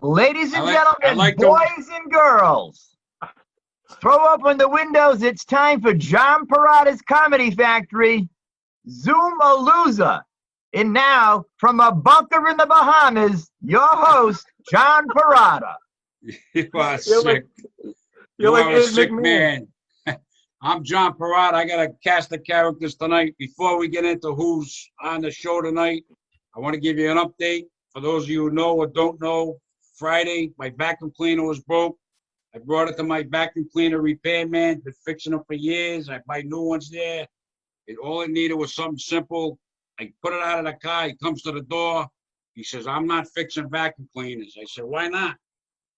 Ladies and gentlemen, boys and girls, throw open the windows. It's time for John Perrotta's Comedy Factory, Zoom-a-Loser. And now, from a bunker in the Bahamas, your host, John Perrotta. You are sick. You are a sick man. I'm John Perrotta. I got a cast of characters tonight. Before we get into who's on the show tonight, I want to give you an update. For those of you who know or don't know, Friday, my vacuum cleaner was broke. I brought it to my vacuum cleaner repairman. Been fixing them for years. I buy new ones there. All it needed was something simple. I put it out of the car. He comes to the door. He says, I'm not fixing vacuum cleaners. I said, why not?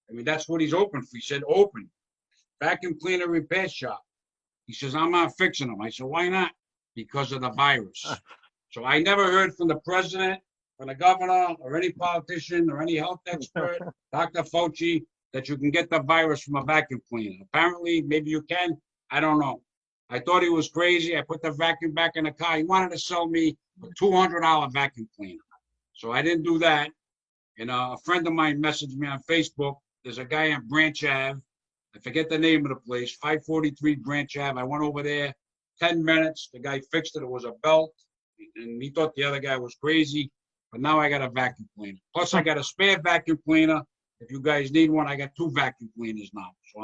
I mean, that's what he's open for. He said, open. Vacuum cleaner repair shop. He says, I'm not fixing them. I said, why not? Because of the virus. So I never heard from the president, from the governor, or any politician, or any health expert, Dr. Fauci, that you can get the virus from a vacuum cleaner. Apparently, maybe you can. I don't know. I thought he was crazy. I put the vacuum back in the car. He wanted to sell me a $200 vacuum cleaner. So I didn't do that. And a friend of mine messaged me on Facebook. There's a guy on Branch Ave. I forget the name of the place, 543 Branch Ave. I went over there, 10 minutes. The guy fixed it. It was a belt. And he thought the other guy was crazy. But now I got a vacuum cleaner. Plus, I got a spare vacuum cleaner. If you guys need one, I got 2 vacuum cleaners now. So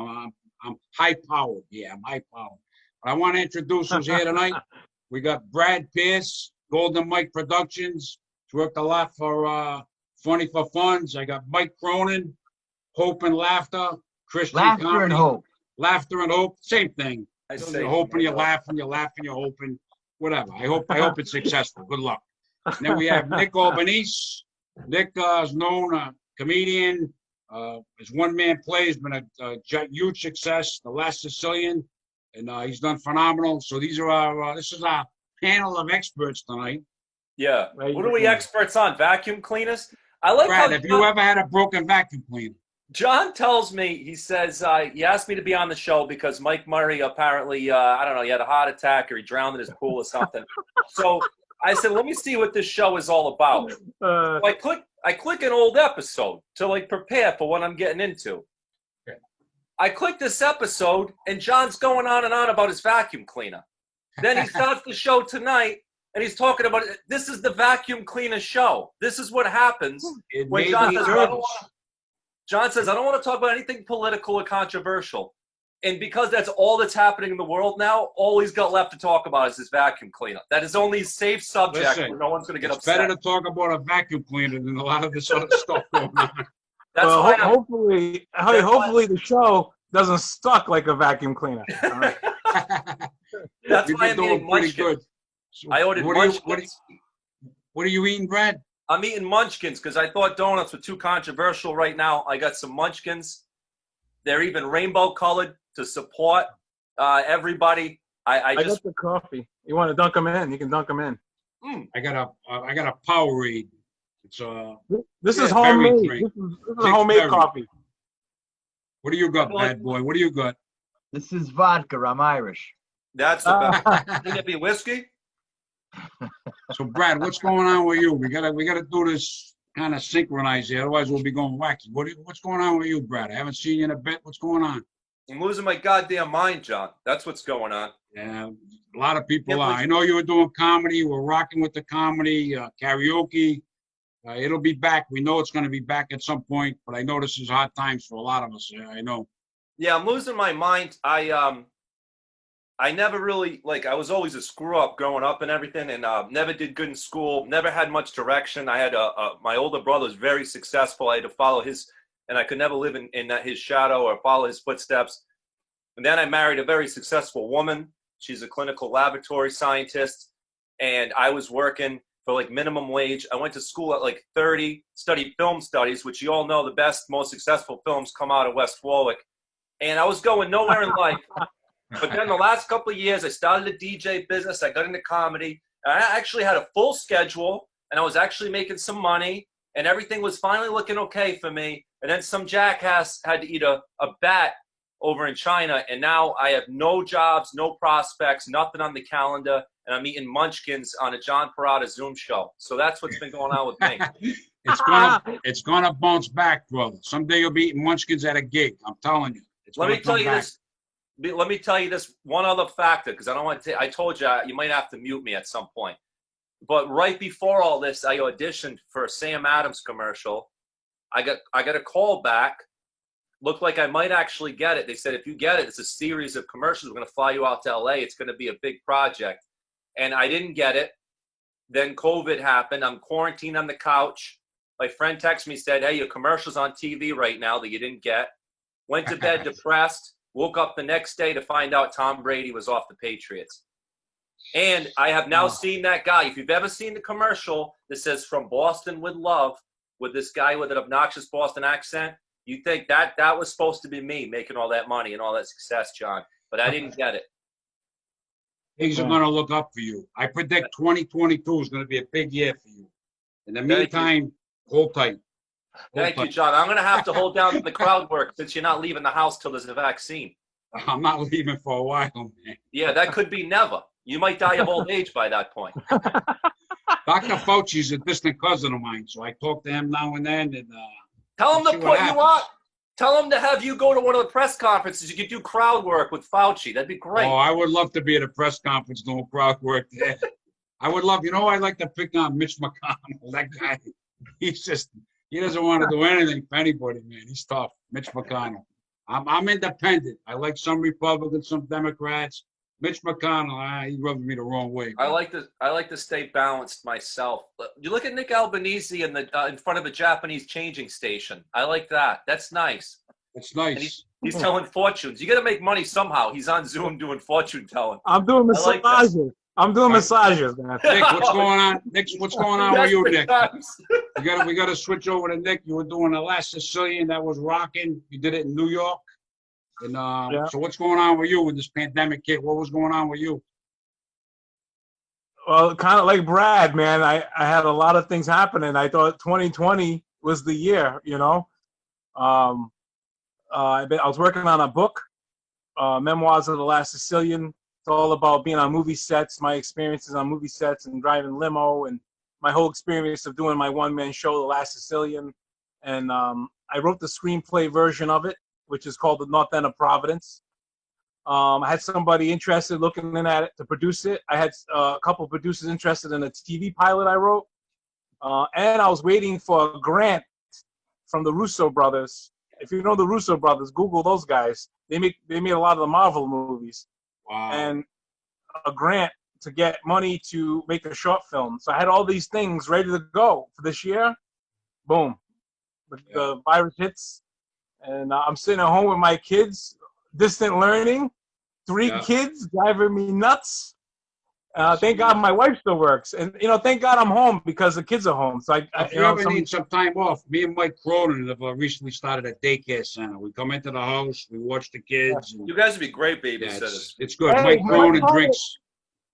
I'm high-powered. Yeah, I'm high-powered. But I want to introduce who's here tonight. We got Brad Pierce, Golden Mike Productions. He's worked a lot for Funny for Funds. I got Mike Cronin, Hope and Laughter. Christian Laughter comedy. and hope. Laughter and hope, same thing. You're hoping, you're laughing, you're hoping, whatever. I hope it's successful. Good luck. And then we have Nick Albanese. Nick is known comedian. His one-man play has been a huge success. The Last Sicilian, and he's done phenomenal. So these are this is our panel of experts tonight. Yeah. What are we experts on? Vacuum cleaners? I like Brad, how have you ever had a broken vacuum cleaner? John tells me, he says, he asked me to be on the show because Mike Murray apparently, I don't know, he had a heart attack or he drowned in his pool or something. So I said, let me see what this show is all about. So I click an old episode to like prepare for what I'm getting into. Okay. I click this episode and John's going on and on about his vacuum cleaner. Then he starts the show tonight and he's talking about it. This is the vacuum cleaner show. This is what happens when John says, John says, I don't want to talk about anything political or controversial. And because that's all that's happening in the world now, all he's got left to talk about is his vacuum cleaner. That is only a safe subject where no one's going to get upset. It's better to talk about a vacuum cleaner than a lot of this other stuff going on. Hopefully the show doesn't suck like a vacuum cleaner. All right. That's why I'm eating munchkins. So I ordered munchkins. What are you eating, Brad? I'm eating munchkins because I thought donuts were too controversial right now. I got some munchkins. They're even rainbow colored to support everybody. I got the coffee. You want to dunk them in? You can dunk them in. I got a Powerade. It's this is homemade. This is homemade coffee. What do you got, bad boy? What do you got? This is vodka. I'm Irish. That's the best. Can it be whiskey? So, Brad, what's going on with you? We gotta do this kind of synchronized here, otherwise we'll be going wacky. What's going on with you, Brad? I haven't seen you in a bit. What's going on? I'm losing my goddamn mind, John. That's what's going on. Yeah, a lot of people are. I know you were doing comedy. We're rocking with the comedy, karaoke. It'll be back. We know it's going to be back at some point, but I know this is hard times for a lot of us. I know. Yeah, I'm losing my mind. I never really, I was always a screw-up growing up and everything, and never did good in school, never had much direction. I had my older brother was very successful. I had to follow his, and I could never live in his shadow or follow his footsteps. And then I married a very successful woman. She's a clinical laboratory scientist, and I was working for minimum wage. I went to school at 30, studied film studies, which you all know the best, most successful films come out of West Warwick. And I was going nowhere in life. But then the last couple of years, I started a DJ business. I got into comedy. And I actually had a full schedule, and I was actually making some money, and everything was finally looking okay for me. And then some jackass had to eat a bat over in China, and now I have no jobs, no prospects, nothing on the calendar. and I'm eating munchkins on a John Perrotta Zoom show. So that's what's been going on with me. It's gonna bounce back, brother. Someday you'll be eating munchkins at a gig. I'm telling you. Let me tell you this one other factor, because I don't want to. I told you you might have to mute me at some point. But right before all this, I auditioned for a Sam Adams commercial. I got a call back. Looked like I might actually get it. They said, if you get it, it's a series of commercials. We're going to fly you out to LA. It's going to be a big project. And I didn't get it. Then COVID happened. I'm quarantined on the couch. My friend texted me, said, hey, your commercial's on TV right now that you didn't get. Went to bed depressed. Woke up the next day to find out Tom Brady was off the Patriots. And I have now seen that guy. If you've ever seen the commercial that says "From Boston with Love" with this guy with an obnoxious Boston accent, you think that was supposed to be me making all that money and all that success, John. But I didn't get it. Things are going to look up for you. I predict 2022 is going to be a big year for you. In the meantime, hold tight. Thank you, John. I'm going to have to hold down the crowd work since you're not leaving the house till there's a vaccine. I'm not leaving for a while, man. Yeah, that could be never. You might die of old age by that point. Dr. Fauci's a distant cousin of mine, so I talk to him now and then. And tell him to put you on. Tell him to have you go to one of the press conferences. You could do crowd work with Fauci. That'd be great. Oh, I would love to be at a press conference doing crowd work there. I would love, I'd like to pick on Mitch McConnell. That guy, he doesn't want to do anything for anybody, man. He's tough. Mitch McConnell. I'm independent. I like some Republicans, some Democrats. Mitch McConnell, he rubs me the wrong way. I like to stay balanced myself. You look at Nick Albanese in front of a Japanese changing station. I like that. That's nice. It's nice. And he's telling fortunes. You got to make money somehow. He's on Zoom doing fortune telling. I'm doing massages. I'm doing massages, man. Nick, what's going on? Nick, what's going on with you, Nick? We got to switch over to Nick. You were doing the last Sicilian that was rocking. You did it in New York. And So what's going on with you with this pandemic hit? What was going on with you? Well, kind of like Brad, man. I had a lot of things happening. I thought 2020 was the year, I was working on a book, Memoirs of the Last Sicilian. It's all about being on movie sets, my experiences on movie sets and driving limo, and my whole experience of doing my one-man show, The Last Sicilian. And I wrote the screenplay version of it, which is called The North End of Providence. I had somebody interested looking at it to produce it. I had a couple of producers interested in a TV pilot I wrote. And I was waiting for a grant from the Russo brothers. If you know the Russo brothers, Google those guys. They made a lot of the Marvel movies. Wow. And a grant to get money to make a short film. So I had all these things ready to go for this year. Boom. The virus hits. And I'm sitting at home with my kids, distant learning, 3 kids driving me nuts. Thank God my wife still works. And, thank God I'm home because the kids are home. So if you ever need some time off, me and Mike Cronin have recently started a daycare center. We come into the house, we watch the kids. You guys would be great babysitters. It's good. Hey, Mike Cronin drinks.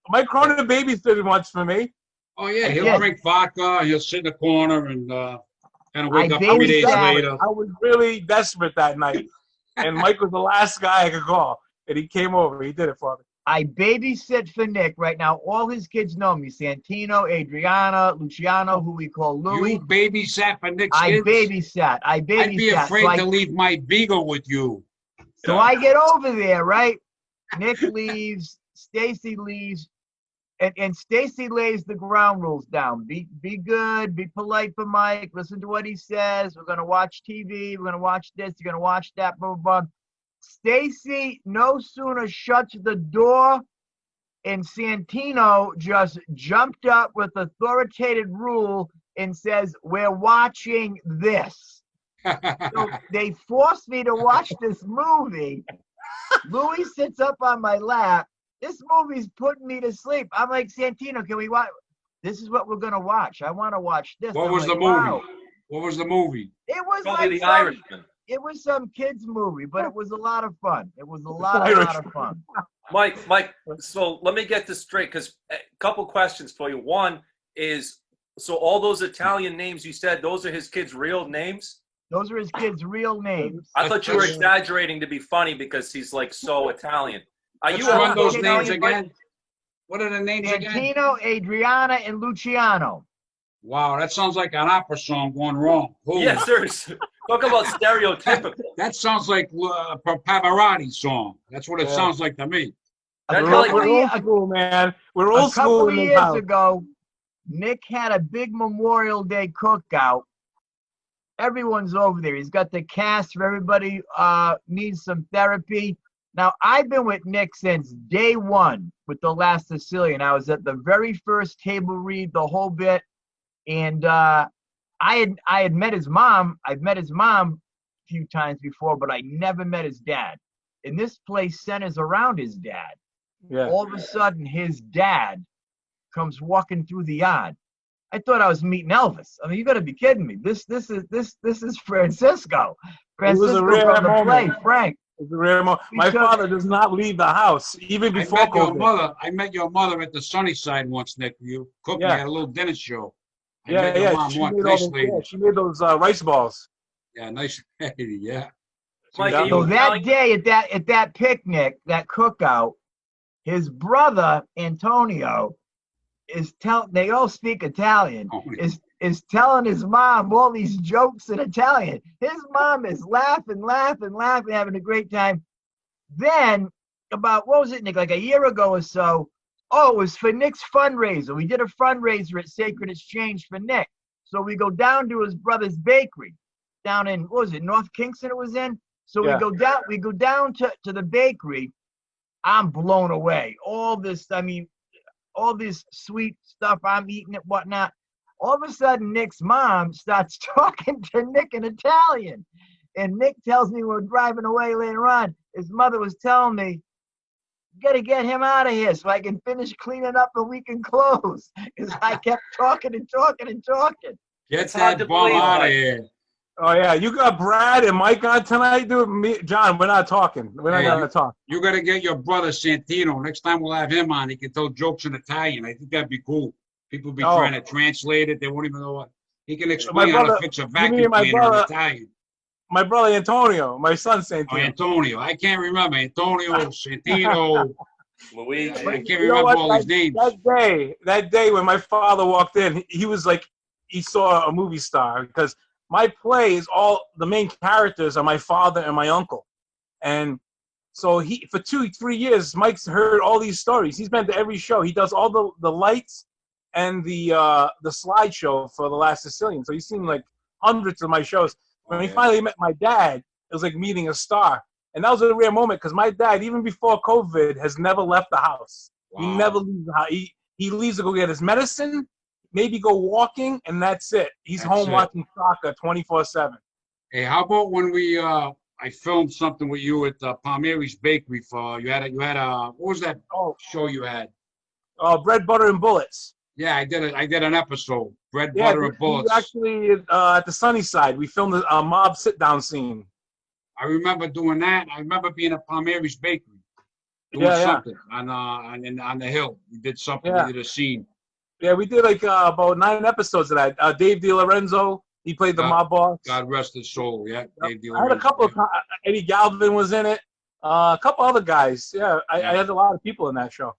Mike Cronin babysitted once for me. Oh, yeah. He'll drink vodka. He'll sit in the corner and kind of wake up 3 days later. I was really desperate that night. And Mike was the last guy I could call. And he came over. He did it for me. I babysit for Nick right now. All his kids know me. Santino, Adriana, Luciano, who we call Louie. You babysat for Nick's kids? I babysat. I'd be afraid to leave my beagle with you. So I get over there, right? Nick leaves. Stacy leaves. And Stacy lays the ground rules down. Be good. Be polite for Mike. Listen to what he says. We're going to watch TV. We're going to watch this. You're going to watch that. Blah, blah, blah. Stacy no sooner shuts the door and Santino just jumped up with authoritative rule and says, we're watching this. So they forced me to watch this movie. Louis sits up on my lap. This movie's putting me to sleep. I'm like, Santino, can we watch? This is what we're going to watch. I want to watch this. What was the movie? Wow. What was the movie? It was probably The Irishman. It was some kids movie, but it was a lot of fun. It was a lot of fun. Mike, so let me get this straight, because a couple questions for you. One is, so all those Italian names you said, those are his kids' real names? Those are his kids' real names. I thought you were exaggerating to be funny because he's like so Italian. Are you run those names again? What are the names again? Santino, Adriana, and Luciano. Wow, that sounds like an opera song going wrong. Holy. Yeah, seriously. Talk about stereotypical. That sounds like a Pavarotti song. That's what it sounds like to me. We're old school, man. We're old school. A couple of years ago, Nick had a big Memorial Day cookout. Everyone's over there. He's got the cast for everybody needs some therapy. Now, I've been with Nick since day one with The Last Sicilian. I was at the very first table read, the whole bit. And I had met his mom. I've met his mom a few times before, but I never met his dad. And this place centers around his dad. Yeah. All of a sudden, his dad comes walking through the yard. I thought I was meeting Elvis. I mean, you got to be kidding me. This is Francisco. Francisco from the play, Frank. It's a rare moment. My father does not leave the house, even before COVID. I met your mother at the Sunnyside once, Nick. You cooked me at a little dinner show. She made those rice balls. Yeah, nice lady, yeah. So that day at that picnic, that cookout, his brother Antonio they all speak Italian, is telling his mom all these jokes in Italian. His mom is laughing, having a great time. Then, about, what was it, Nick, like a year ago or so, it was for Nick's fundraiser. We did a fundraiser at Sacred Exchange for Nick. So we go down to his brother's bakery down in, what was it, North Kingston it was in? So we go down to the bakery. I'm blown away. All this sweet stuff I'm eating and whatnot. All of a sudden, Nick's mom starts talking to Nick in Italian. And Nick tells me we're driving away later on, his mother was telling me, you got to get him out of here so I can finish cleaning up and we can close. Because I kept talking and talking and talking. Get that bum out of here. Oh, yeah. You got Brad and Mike on tonight, dude. Me, John, we're not talking. We're not going to talk. You got to get your brother Santino. Next time we'll have him on. He can tell jokes in Italian. I think that'd be cool. People be trying to translate it. They won't even know what. He can explain how to fix a vacuum cleaner in Italian. My brother Antonio. My son Santino. Oh, Antonio. I can't remember. Antonio, Santino. Luigi. I can't remember all these names. That day when my father walked in, he was like, he saw a movie star because my play is all the main characters are my father and my uncle. And so for 2-3 years, Mike's heard all these stories. He's been to every show. He does all the lights and the slideshow for The Last Sicilian. So he's seen like hundreds of my shows. When he finally met my dad, it was like meeting a star. And that was a rare moment because my dad, even before COVID, has never left the house. Wow. He never leaves the house. He leaves to go get his medicine, maybe go walking, and that's it. He's home watching soccer 24/7. Hey, how about when I filmed something with you at Palmieri's Bakery for you had a what was that show you had? Bread, Butter, and Bullets. Yeah, I did an episode. Bread, Butter, and Bullets. Actually, at the Sunnyside, we filmed a mob sit-down scene. I remember doing that. I remember being at Palmieri's Bakery doing something on the hill. We did something. We did a scene. Yeah, we did like about 9 episodes of that. Dave DiLorenzo, he played the mob boss. God rest his soul. Yeah, Dave DiLorenzo. I had a couple of Eddie Galvin was in it. A couple other guys. Yeah, I had a lot of people in that show.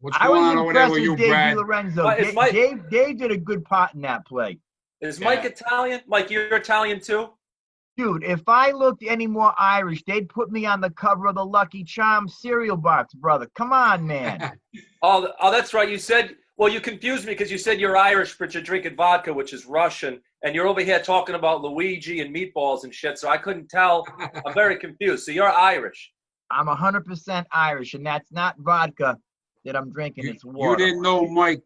What's going on over there with you, Dave Brad? DiLorenzo. Dave did a good part in that play. Is Mike Italian? Mike, you're Italian too? Dude, if I looked any more Irish, they'd put me on the cover of the Lucky Charms cereal box, brother. Come on, man. Oh, that's right. You said, well, you confused me because you said you're Irish, but you're drinking vodka, which is Russian, and you're over here talking about Luigi and meatballs and shit, so I couldn't tell. I'm very confused. So you're Irish. I'm 100% Irish, and that's not vodka that I'm drinking. It's water. You didn't know Mike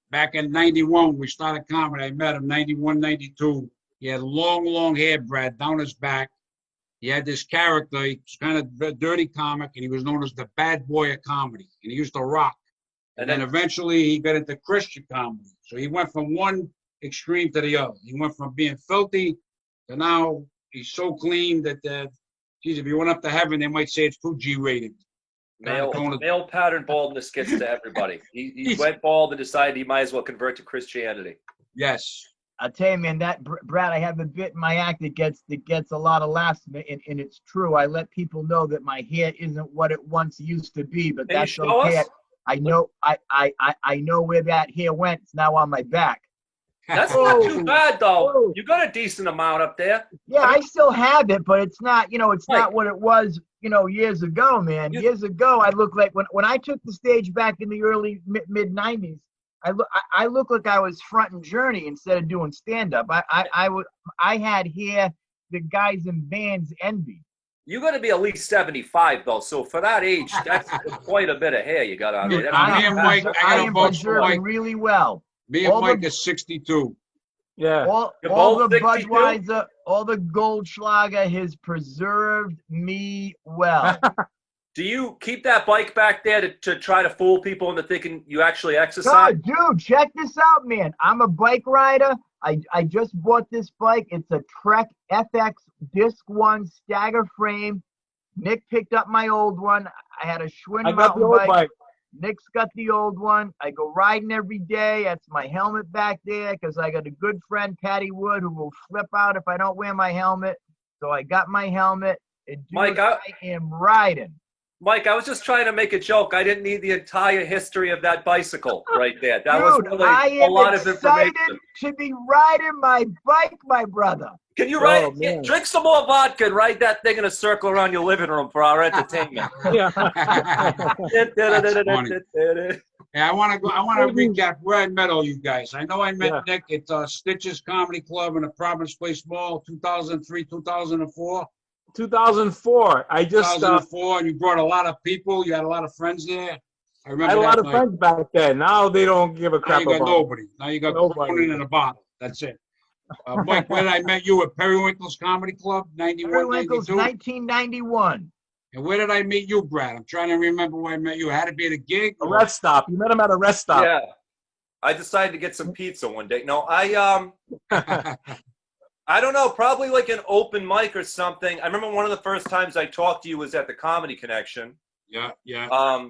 back in 91. We started comedy. I met him 91, 92. He had long hair, Brad, down his back. He had this character. He was kind of a dirty comic, and he was known as the bad boy of comedy. And he used to rock. And then eventually he got into Christian comedy. So he went from one extreme to the other. He went from being filthy to now he's so clean that, geez, if he went up to heaven, they might say it's too G-rated. Male pattern baldness gets to everybody. He went bald and decided he might as well convert to Christianity. Yes. I'll tell you, man, Brad, I have a bit in my act that gets a lot of laughs, and it's true. I let people know that my hair isn't what it once used to be, but that's okay. I know where that hair went. It's now on my back. That's not too bad, though. You got a decent amount up there. Yeah, I still have it, but it's not, it's not what it was, years ago, man. Years ago, I looked like when I took the stage back in the early mid 90s. I look like I was fronting Journey instead of doing stand up. I had hair the guys in bands envy. You got to be at least 75 though, so for that age, that's quite a bit of hair you got on there. I am preserving really well. Me and Mike is 62. Yeah. All the Budweiser, all the Goldschlager has preserved me well. Do you keep that bike back there to try to fool people into thinking you actually exercise? Oh, dude, check this out, man. I'm a bike rider. I just bought this bike. It's a Trek FX Disc 1 stagger frame. Nick picked up my old one. I had a Schwinn mountain bike. Nick's got the old one. I go riding every day. That's my helmet back there because I got a good friend, Patty Wood, who will flip out if I don't wear my helmet. So I got my helmet. And dude, Mike, I am riding. Mike, I was just trying to make a joke. I didn't need the entire history of that bicycle right there. That dude, was really a lot of information. To be riding my bike, my brother. Can you drink some more vodka and ride that thing in a circle around your living room for our entertainment? Yeah. Yeah, I want to recap where I met all you guys. I know I met Nick at Stitches Comedy Club in the Province Place Mall, 2003, 2004. 2004. I just 2004, and you brought a lot of people. You had a lot of friends there. I remember. I had a lot of friends back then. Now they don't give a crap about. Now you got nobody. Now you got Cronin in a bottle. That's it. Mike, when I met you at Periwinkle's Comedy Club, 91, Periwinkle's 92? 1991. And where did I meet you, Brad? I'm trying to remember where I met you. Had to be at a gig? A rest stop. You met him at a rest stop. Yeah. I decided to get some pizza one day. No, I don't know, probably like an open mic or something. I remember one of the first times I talked to you was at the Comedy Connection. Yeah. I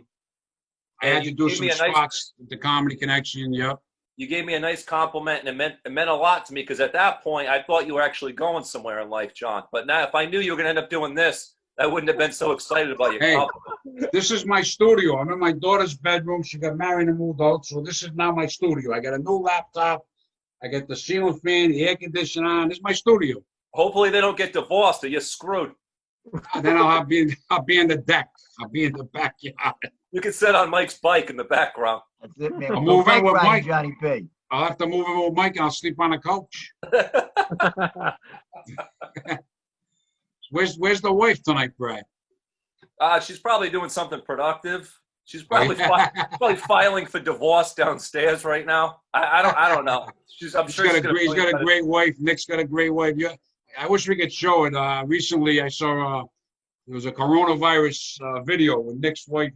had to do some spots at the Comedy Connection, yep. You gave me a nice compliment, and it meant a lot to me because at that point, I thought you were actually going somewhere in life, John. But now, if I knew you were going to end up doing this, I wouldn't have been so excited about your compliment. This is my studio. I'm in my daughter's bedroom. She got married and moved out, so this is now my studio. I got a new laptop. I got the ceiling fan, the air conditioner on. This is my studio. Hopefully they don't get divorced or you're screwed. And then I'll be in the deck. I'll be in the backyard. You can sit on Mike's bike in the background. That's it, man. I'll move in with Mike. Johnny P. I'll have to move in with Mike and I'll sleep on a couch. Where's the wife tonight, Brad? She's probably doing something productive. She's probably filing for divorce downstairs right now. I don't know. She's got a great wife. Nick's got a great wife. Yeah, I wish we could show it. Recently, I saw there was a coronavirus video with Nick's wife.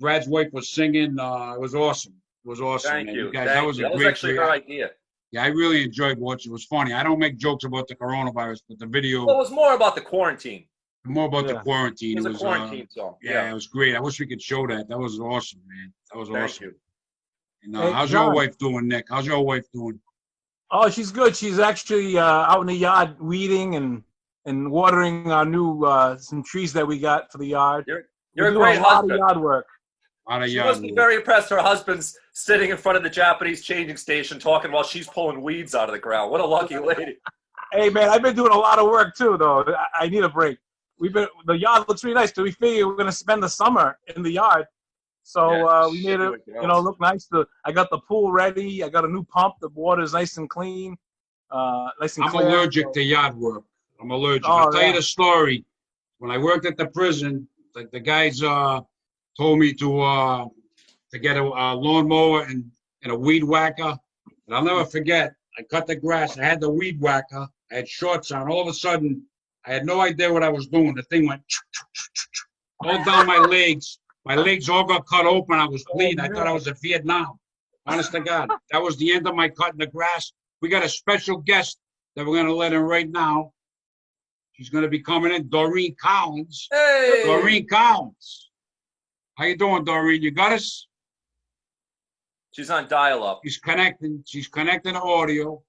Brad's wife was singing. It was awesome. It was awesome. Thank you. Guys, that was actually her idea. Yeah, I really enjoyed watching. It was funny. I don't make jokes about the coronavirus, but the video. Well, it was more about the quarantine. More about the quarantine. It was a quarantine song. Yeah, it was great. I wish we could show that. That was awesome, man. That was awesome. Thank you. And, how's your wife doing, Nick? How's your wife doing? Oh, she's good. She's actually out in the yard weeding and watering our new some trees that we got for the yard. You're a great husband. A lot of yard work. She must be very impressed. Her husband's sitting in front of the Japanese changing station talking while she's pulling weeds out of the ground. What a lucky lady. Hey, man, I've been doing a lot of work, too, though. I need a break. The yard looks really nice. So we figure we're going to spend the summer in the yard. So we made it, look nice. I got the pool ready. I got a new pump. The water's nice and clean. Nice and clear. I'm allergic to yard work. I'm allergic. I'll tell you the story. When I worked at the prison, the guys told me to get a lawnmower and a weed whacker. And I'll never forget, I cut the grass. I had the weed whacker. I had shorts on. All of a sudden, I had no idea what I was doing. The thing went all down my legs. My legs all got cut open. I was bleeding. I thought I was in Vietnam. Honest to God. That was the end of my cutting the grass. We got a special guest that we're going to let in right now. She's going to be coming in, Doreen Collins. Hey! Doreen Collins. How you doing, Doreen? You got us? She's on dial-up. She's connecting the audio.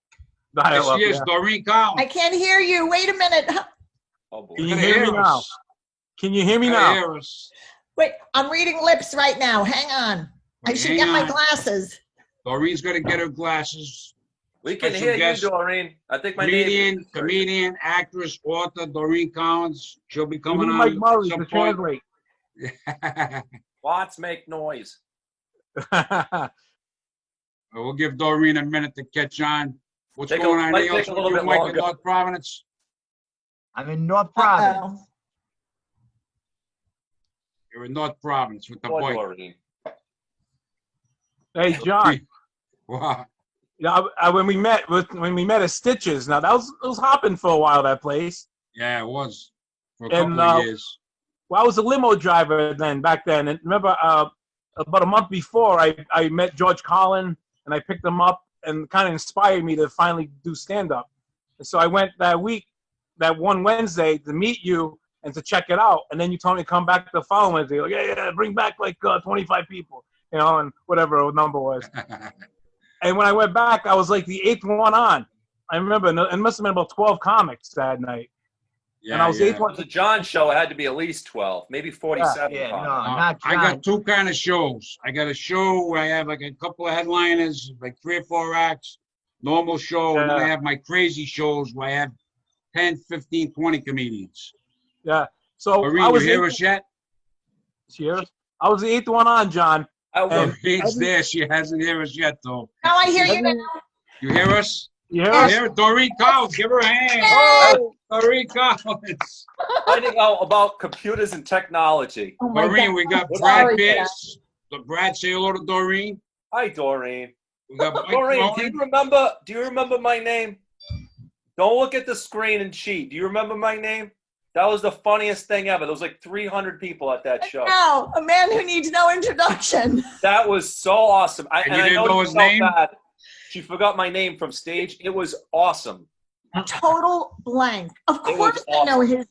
Dial-up, she is, Doreen Collins. I can't hear you. Wait a minute. Oh, boy. Can you hear me now? Can you hear me now? Hear us. Wait, I'm reading lips right now. Hang on. I should get my glasses. Doreen's gonna get her glasses. We can Special hear guest, you, Doreen. I think my name. Comedian, actress, author, Doreen Collins. She'll be coming on Mike Murray some to point. translate. Watts make noise. We'll give Doreen a minute to catch on. What's Might going on? take Anything else a with little you, bit Mike, in longer. North Providence? I'm in North Providence. You're in North Providence with the Poor boy. Doreen. Hey, John. Wow. Yeah, when we met at Stitches. Now it was hopping for a while, that place. Yeah, it was for a couple of years. Well, I was a limo driver back then, and remember about a month before, I met George Carlin, and I picked him up, and kind of inspired me to finally do stand-up. And so I went that one Wednesday, to meet you and to check it out, and then you told me to come back the following Wednesday. Like, yeah, bring back like 25 people, and whatever the number was. And when I went back, I was like the 8th one on. I remember it must have been about 12 comics that night. Yeah, and I was the 8th one. It was a John show. It had to be at least 12, maybe 47. Yeah, no, comics. not I John. got two kind of shows. I got a show where I have like a couple of headliners, like 3 or 4 acts, normal show, and then I have my crazy shows where I have 10, 15, 20 comedians. Yeah. So Doreen, I was you hear us yet? I was the 8th one on, John. Doreen's there. She hasn't heard us yet, though. Now I hear you now. You hear us? You hear us? Hear Doreen Collins. Give her a hand. Oh, Doreen Collins. Finding out about computers and technology. Oh my Doreen, God. we got Sorry Brad for that. Pitts. Brad, say hello to Doreen. Hi, Doreen. We got Mike Doreen, Cronin. do you remember my name? Don't look at the screen and cheat. Do you remember my name? That was the funniest thing ever. There was like 300 people at that show. Now, a man who needs no introduction. That was so awesome. And you didn't know his name? Bad. She forgot my name from stage. It was awesome. Total blank. Of It was course I know his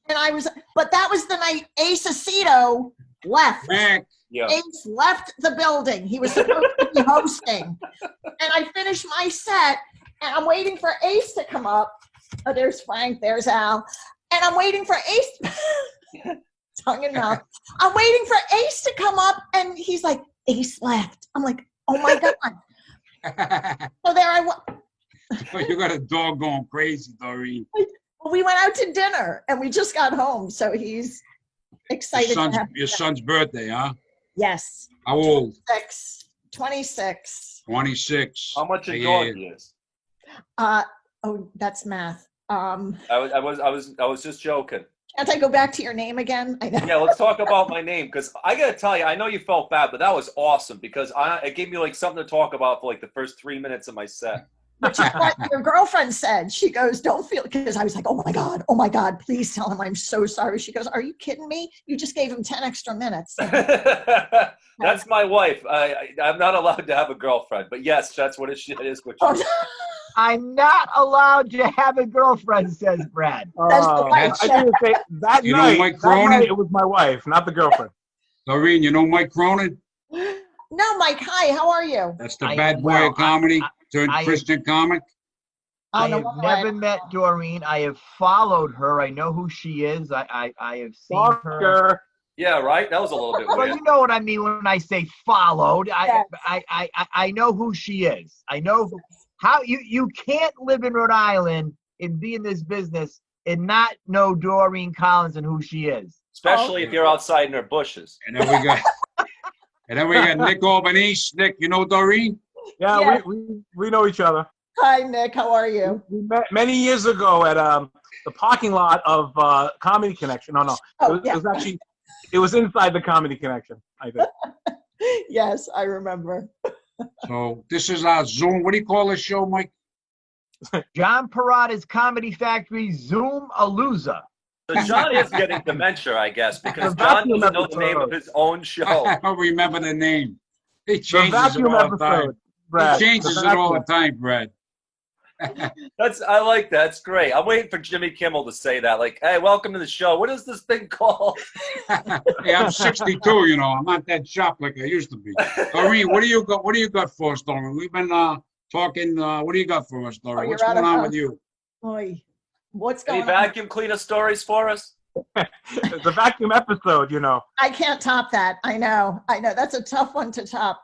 name. But that was the night Ace Aceto left. Mac. Yeah. Ace left the building. He was supposed to be hosting. And I finished my set, and I'm waiting for Ace to come up. Oh, there's Frank, there's Al. And I'm waiting for Ace, tongue and mouth. I'm waiting for Ace to come up, and he's like, Ace left. I'm like, oh my God. So there I was. You got a dog going crazy, Doreen. We went out to dinner, and we just got home, so he's excited. Your son's birthday, huh? Yes. How old? 26. 26. How much a dog is? Oh, that's math. I was just joking. Can't I go back to your name again? I know. Yeah, let's talk about my name, because I gotta tell you, I know you felt bad, but that was awesome because it gave me like something to talk about for like the first 3 minutes of my set. Which is what your girlfriend said. She goes, don't feel, because I was like, oh my God, please tell him I'm so sorry. She goes, are you kidding me? You just gave him 10 extra minutes. That's my wife. I'm not allowed to have a girlfriend, but yes, that's what it is. I'm not allowed to have a girlfriend, says Brad. That's the wife. I didn't say that You know night. Mike That Cronin? night it was my wife, not the girlfriend. Doreen, you know Mike Cronin? No, Mike, hi, how are you? That's the bad boy of comedy turned Christian comic. I have never met Doreen. I have followed her. I know who she is. I have seen her. Yeah, right? That was a little bit Well, weird. you know what I mean when I say followed. I know who she is. I know how you can't live in Rhode Island and be in this business and not know Doreen Collins and who she is. Especially if you're outside in her bushes. And then we got Nick Albanese. Nick, you know Doreen? Yeah, Yeah. we know each other. Hi, Nick, how are you? We met many years ago at the parking lot of Comedy Connection. No, Oh, it was actually it was inside the Comedy Connection, I think. Yes, I remember. So this is our Zoom. What do you call this show, Mike? John Perrotta's Comedy Factory Zoom-a-loser. So John is getting dementia, I guess, because John doesn't know the name of his own show. I don't remember the name. He The changes it vacuum all the time. episode, Brad. He changes The it all the vacuum. time, Brad. I like that. That's great. I'm waiting for Jimmy Kimmel to say that. Like, hey, welcome to the show. What is this thing called? Hey, I'm 62. You know, I'm not that sharp like I used to be. Doreen, what do you got? What do you got for us, Doreen? We've been talking. What do you got for us, Doreen? Oh, What's you're out going of on luck. with you? Oy. What's Any going on? vacuum cleaner stories for us? It's a vacuum episode, you know. I can't top that. I know. That's a tough one to top.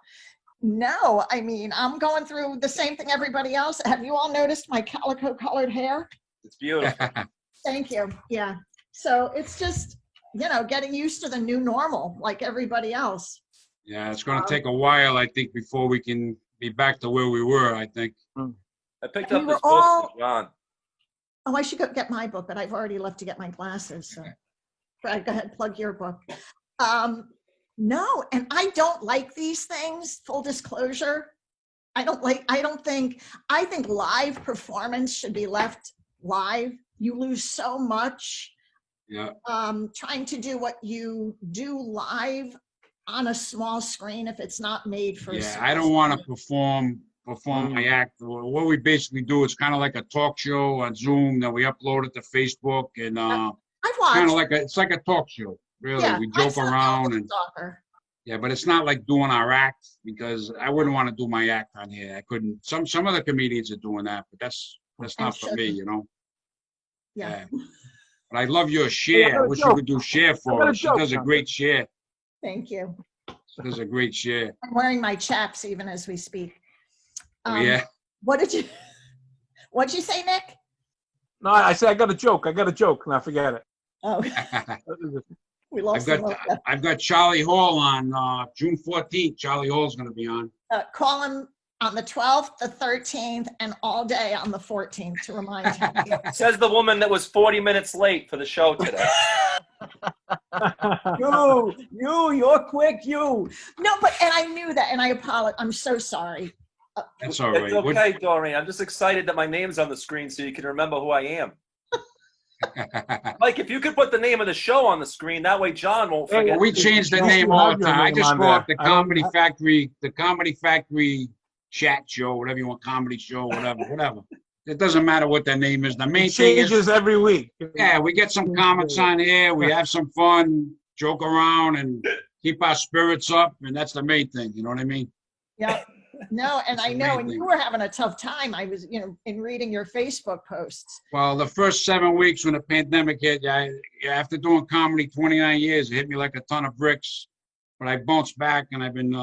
No, I mean, I'm going through the same thing everybody else. Have you all noticed my calico colored hair? It's beautiful. Thank you. Yeah. So it's just, getting used to the new normal like everybody else. Yeah, it's going to take a while, I think, before we can be back to where we were, I think. I picked up this book from John. Oh, I should go get my book, but I've already left to get my glasses. So Brad, go ahead, plug your book. No, and I don't like these things, full disclosure. I think live performance should be left live. You lose so much. Yeah. Trying to do what you do live on a small screen if it's not made for. Yeah, I don't want to perform my act. What we basically do is kind of like a talk show on Zoom that we upload it to Facebook, and I've watched. kind of like it's like a talk show. Really, Yeah, we joke around and soccer. yeah, but it's not like doing our act because I wouldn't want to do my act on here. I couldn't. Some other comedians are doing that, but that's not for me, you know. Yeah. But I love your share. I wish you could do share for her. She does a great share. Thank you. She does a great share. I'm wearing my chaps even as we speak. Yeah. What'd you say, Nick? No, I said I got a joke. Now forget it. Oh, we lost him. I've got Charlie Hall on June 14th. Charlie Hall's going to be on. Call him on the 12th, the 13th, and all day on the 14th to remind him. Says the woman that was 40 minutes late for the show today. You're quick, you. No, and I knew that, and I apologize. I'm so sorry. That's all right. It's okay, Doreen. I'm just excited that my name's on the screen so you can remember who I am. Mike, if you could put the name of the show on the screen, that way John won't forget. Hey, we change the name all the time. I just go up the Comedy Factory chat show, whatever you want, comedy show, whatever. It doesn't matter what the name is. The main thing is changes every week. Yeah, we get some comics on here. We have some fun, joke around, and keep our spirits up, and that's the main thing. You know what I mean? Yeah. No, and I know, and you were having a tough time. I was, in reading your Facebook posts. Well, the first 7 weeks when the pandemic hit, after doing comedy 29 years, it hit me like a ton of bricks. But I bounced back, and I've been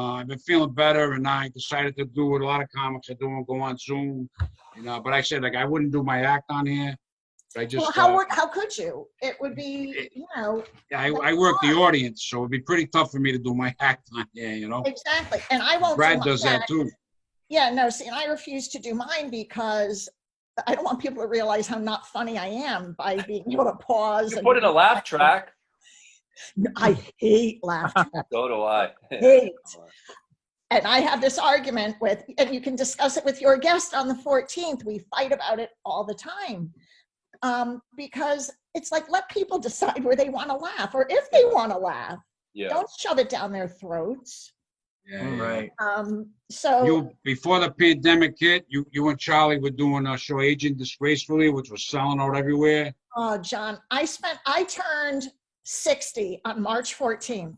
feeling better. And I decided to do what a lot of comics are doing, go on Zoom. But I said I wouldn't do my act on here. I just how could you? It would be, I work the audience, so it'd be pretty tough for me to do my act on here, Exactly, and I won't. Brad does that too. Yeah, no, see, and I refuse to do mine because I don't want people to realize how not funny I am by being able to pause. You put in a laugh track. I hate laugh track. So do I. Hate. And I have this argument and you can discuss it with your guest on the 14th. We fight about it all the time. Because it's like, let people decide where they want to laugh or if they want to laugh. Yeah. Don't shove it down their throats. Yeah, right. So before the pandemic hit, you and Charlie were doing a show Aging Disgracefully, which was selling out everywhere. Oh, John, I turned 60 on March 14th.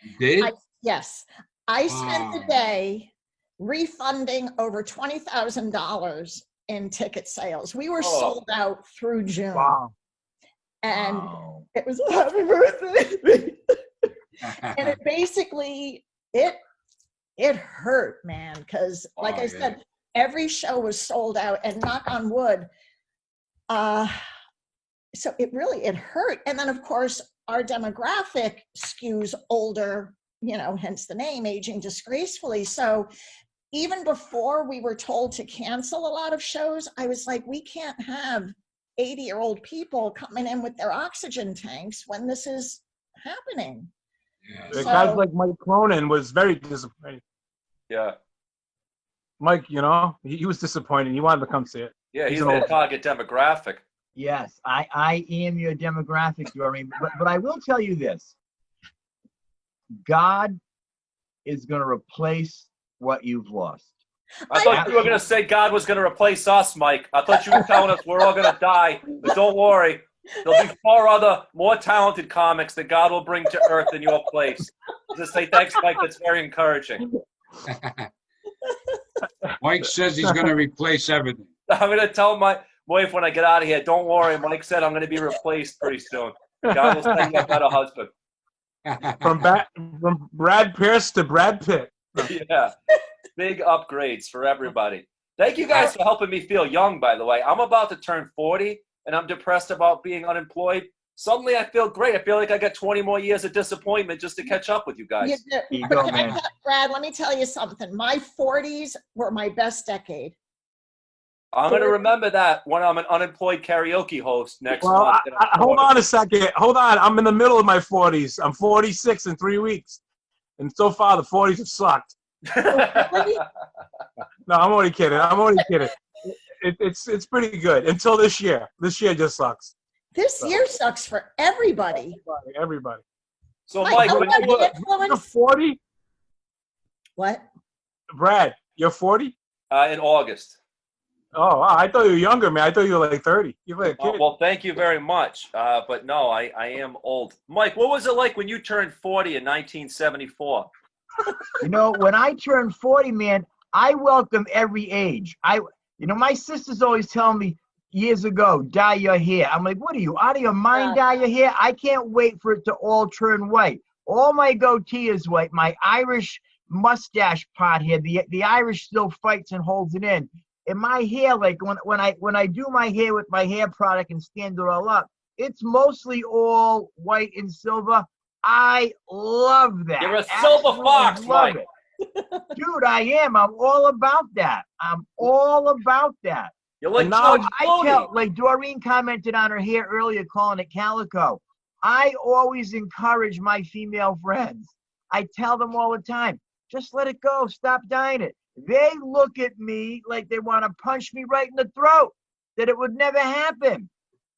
You did? Yes. I spent the day refunding over $20,000 in ticket sales. We were sold out through June. Wow. And it was a happy birthday. And it basically, it hurt, man. Because like I said, every show was sold out and knock on wood. So it hurt. And then of course, our demographic skews older, hence the name Aging Disgracefully. So even before we were told to cancel a lot of shows, I was like, we can't have 80-year-old people coming in with their oxygen tanks when this is happening. Yeah. Guys like Mike Cronin was very disappointed. Yeah. Mike, he was disappointed. He wanted to come see it. Yeah, he's the target demographic. Yes, I am your demographic, Doreen. But I will tell you this. God is going to replace what you've lost. I thought you were going to say God was going to replace us, Mike. I thought you were telling us we're all going to die. But don't worry. There'll be 4 other more talented comics that God will bring to earth in your place. Just say thanks, Mike. That's very encouraging. Mike says he's going to replace everything. I'm going to tell my wife when I get out of here, don't worry. Mike said I'm going to be replaced pretty soon. God will send you a better husband. From Brad Pierce to Brad Pitt. Yeah, big upgrades for everybody. Thank you guys for helping me feel young, by the way. I'm about to turn 40, and I'm depressed about being unemployed. Suddenly, I feel great. I feel like I got 20 more years of disappointment just to catch up with you guys. Brad, let me tell you something. My 40s were my best decade. I'm going to remember that when I'm an unemployed karaoke host next month. Hold on a second. Hold on. I'm in the middle of my 40s. I'm 46 in 3 weeks. And so far, the 40s have sucked. No, I'm only kidding. It's pretty good until this year. This year just sucks. This year sucks for everybody. Everybody. So, Mike, you're 40? What? Brad, you're 40? In August. Oh, wow. I thought you were younger, man. I thought you were like 30. You're like a kid. Well, thank you very much. But no, I am old. Mike, what was it like when you turned 40 in 1974? You know, when I turned 40, man, I welcome every age. My sisters always tell me years ago, dye your hair. I'm like, what are you, out of your mind, dye your hair? I can't wait for it to all turn white. All my goatee is white. My Irish mustache part here, the Irish still fights and holds it in. And my hair, like when I do my hair with my hair product and stand it all up, it's mostly all white and silver. I love that. You're a silver fox, Mike. Dude, I am. I'm all about that. You're like like Doreen commented on her hair earlier, calling it calico. I always encourage my female friends. I tell them all the time, just let it go. Stop dyeing it. They look at me like they want to punch me right in the throat, that it would never happen.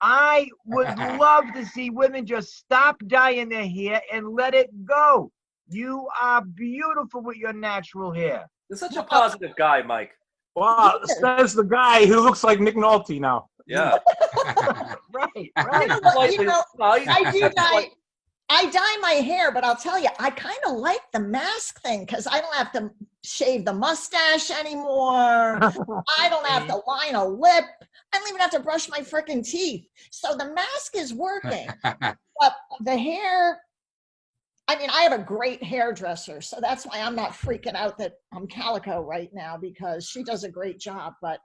I would love to see women just stop dyeing their hair and let it go. You are beautiful with your natural hair. You're such a positive guy, Mike. Wow, says the guy who looks like Nick Nolte now. Yeah. Right. I dye my hair, but I'll tell you, I kind of like the mask thing because I don't have to shave the mustache anymore. I don't have to line a lip. I don't even have to brush my freaking teeth. So the mask is working. But the hair, I mean, I have a great hairdresser, so that's why I'm not freaking out that I'm calico right now because she does a great job. But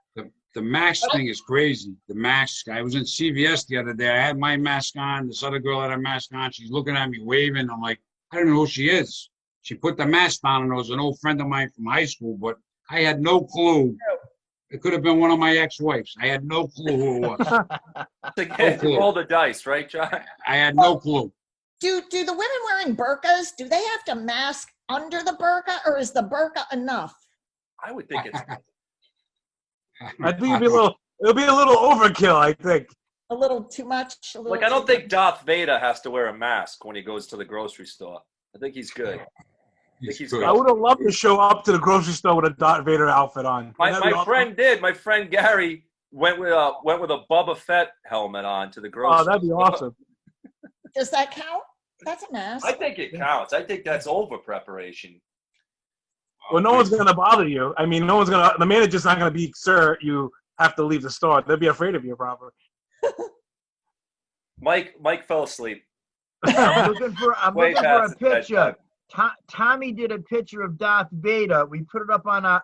the mask thing is crazy. The mask. I was in CVS the other day. I had my mask on. This other girl had her mask on. She's looking at me, waving. I'm like, I don't know who she is. She put the mask on, and it was an old friend of mine from high school, but I had no clue. It could have been one of my ex-wives. I had no clue who it was. Again, you roll the dice, right, John? I had no clue. Do the women wearing burqas, do they have to mask under the burqa, or is the burqa enough? I would think it's. I think it'll be a little overkill, I think. A little too much? Like, I don't think Darth Vader has to wear a mask when he goes to the grocery store. I think he's good. I would have loved to show up to the grocery store with a Darth Vader outfit on. My friend did. My friend Gary went with a Boba Fett helmet on to the grocery store. Oh, that'd be awesome. Does that count? That's a mask. I think it counts. I think that's over preparation. Well, no one's going to bother you. I mean, the manager's not going to be, sir, you have to leave the store. They'll be afraid of you, probably. Mike fell asleep. I'm looking for a picture. Tommy did a picture of Darth Vader. We put it up on our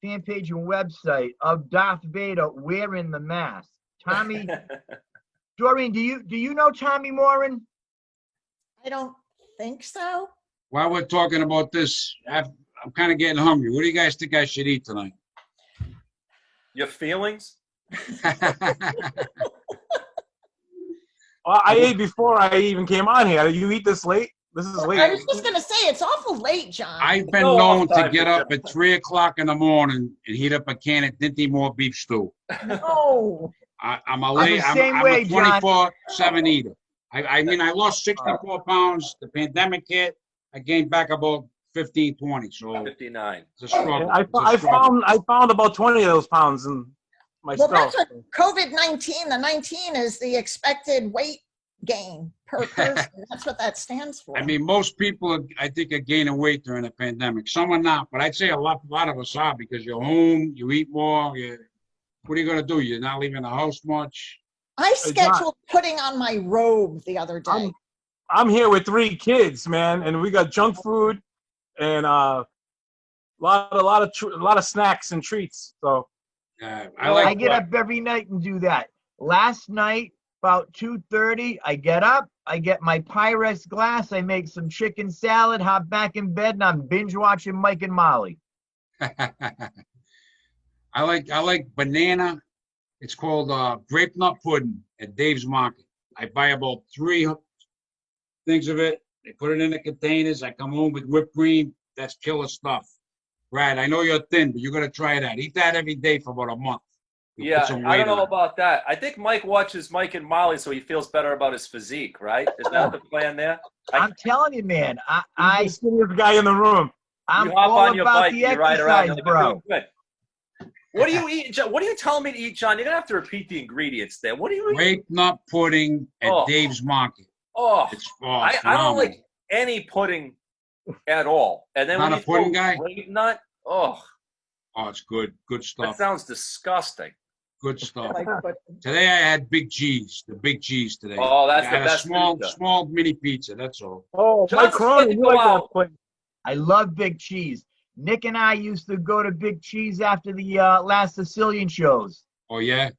fan page and website of Darth Vader wearing the mask. Tommy, Doreen, do you know Tommy Moran? I don't think so. While we're talking about this, I'm kind of getting hungry. What do you guys think I should eat tonight? Your feelings? Well, I ate before I even came on here. You eat this late? This is late. I was just going to say, it's awful late, John. I've been known to get up at 3 o'clock in the morning and heat up a can of Dinty Moore beef stew. No. I'm a 24/7 eater. I mean, I lost 64 pounds. The pandemic hit. I gained back about 15, 20. So 59. It's a struggle. I found about 20 of those pounds in my stomach. Well, that's what COVID-19. The 19 is the expected weight gain per person. That's what that stands for. I mean, most people, I think, are gaining weight during the pandemic. Some are not, but I'd say a lot of us are because you're home, you eat more. What are you going to do? You're not leaving the house much. I scheduled putting on my robe the other day. I'm here with 3 kids, man, and we got junk food and a lot of snacks and treats. So I get up every night and do that. Last night, about 2:30, I get up, I get my Pyrex glass, I make some chicken salad, hop back in bed, and I'm binge watching Mike and Molly. I like banana. It's called grape nut pudding at Dave's Market. I buy about 3 things of it. They put it in the containers. I come home with whipped cream. That's killer stuff. Brad, I know you're thin, but you're gonna try that. Eat that every day for about a month. Yeah, I don't know about that. I think Mike watches Mike and Molly so he feels better about his physique, right? Is that the plan there? I'm telling you, man. I'm the skinniest guy in the room. I'm all about the exercise, bro. What do you eat? What are you telling me to eat, John? You're gonna have to repeat the ingredients there. What do you eat? Grape nut pudding at Dave's Market. I don't like any pudding at all. And then not when a pudding guy. Grape nut. It's good. Good stuff. That sounds disgusting. Good stuff. Today I had big cheese. The big cheese today. Oh, that's the best. Small mini pizza. That's all. Oh, my Cronin, you like that place? I love big cheese. Nick and I used to go to Big Cheese after the last Sicilian shows. Oh yeah.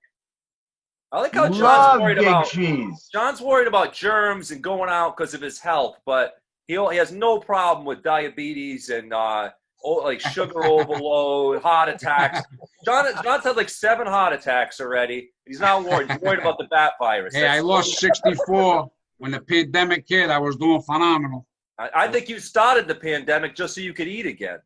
I like how John's worried about cheese. John's worried about germs and going out because of his health, but he has no problem with diabetes and like sugar overload, heart attacks. John's had like 7 heart attacks already. He's not worried. He's worried about the bat virus. Hey, I lost 64 when the pandemic hit. I was doing phenomenal. I think you started the pandemic just so you could eat again.